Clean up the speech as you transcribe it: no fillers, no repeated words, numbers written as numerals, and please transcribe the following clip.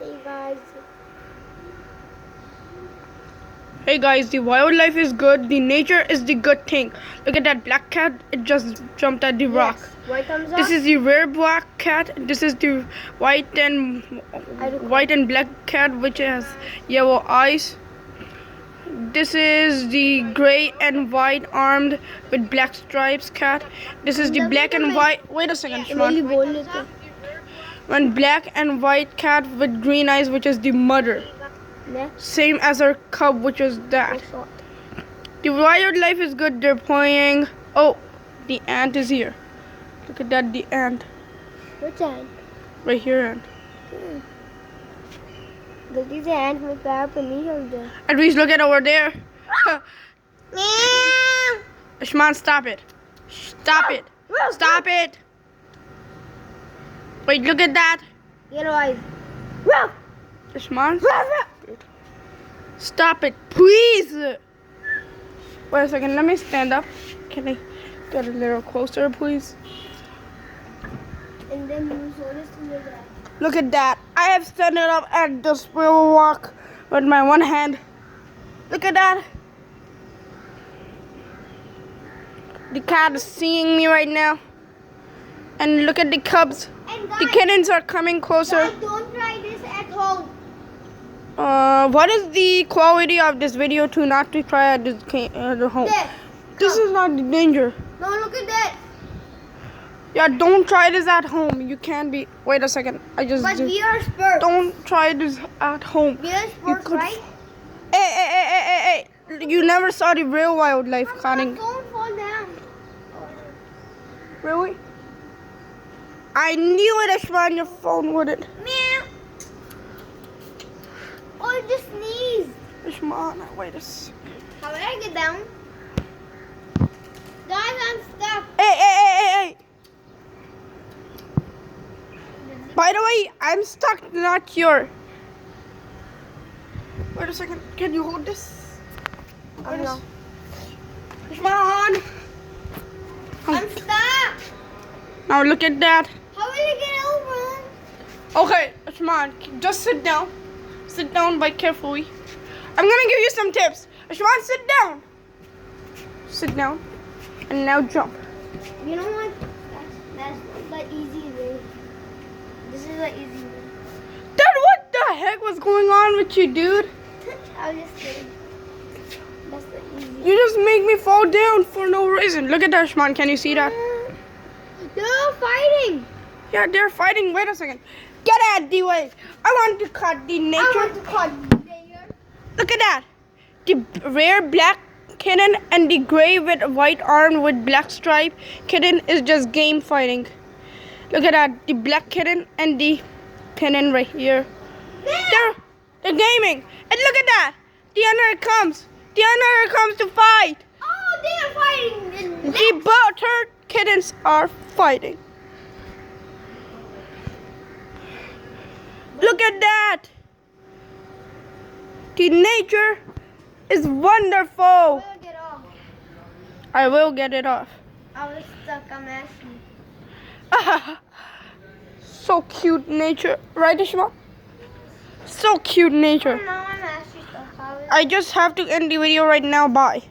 Hey guys. Hey guys, the wildlife is good. The nature is the good thing. Look at that black cat. It just jumped at the rock. Yes. White thumbs up. This is the rare black cat. This is the white and black cat, which has yellow eyes. This is the gray and white armed with black stripes cat. This is the black and white. Wait a second, Shman. One black and white cat with green eyes, which is the mother. Same as our cub, which is that. The wildlife is good. They're playing. Oh, the ant is here. Look at that, the ant. Which ant? Right here, ant. गलती से ant में पैर पे नहीं चल जाए. At least look at over there. Ashman, stop it. Stop it. Stop it. Wait, look at that. Yellow eyes. Ashman. Stop it, please. Wait a second, let me stand up. Can I get a little closer, please? And then you saw this to the Look at that. I have stood up at the squirrel walk with my one hand. Look at that. The cat is seeing me right now. And look at the cubs. guys, the kittens are coming closer. Guys, don't try this at home. What is the quality of this video to not to try at this home? This is not the danger. No, look at that. Yeah, don't try this at home. You can't be. Wait a second. But we are spurs. Don't try this at home. We are spurs, right? Hey. You never saw the real wildlife, Conning. Don't fall down. Really? I knew it, Ashman. Your phone wouldn't. Meow. Oh, I just sneezed. Ashman, wait a second. How did I get down? Guys, I'm stuck. Hey. By the way, I'm stuck, not your. Wait a second. Can you hold this? No. Ashman. I'm stuck. Now look at that. How will I get over? Okay, Ashman, just sit down. Sit down by carefully. I'm gonna give you some tips. Ashman, sit down. Sit down. And now jump. You know what? That's the easy way. This is the easy way. Dad, what the heck was going on with you, dude? I was just kidding. That's the easy way. You just make me fall down for no reason. Look at that, Ashman. Can you see that? They're fighting. Yeah, they're fighting. Wait a second. Get out of the way. I want to cut the nature. I want to cut layer. Look at that. The rare black kitten and the gray with white arm with black stripe kitten is just game fighting. Look at that. The black kitten and the kitten right here. Yeah. They're gaming. And look at that. The hunter comes. The hunter comes to fight. Oh, they are fighting. The buttered kittens are fighting. Look at that. The nature is wonderful. Get off. I will get it off. I was stuck. I'm asking. So cute nature. Right, Ishma? So cute nature. Now I'm asking stuck. I just have to end the video right now. Bye.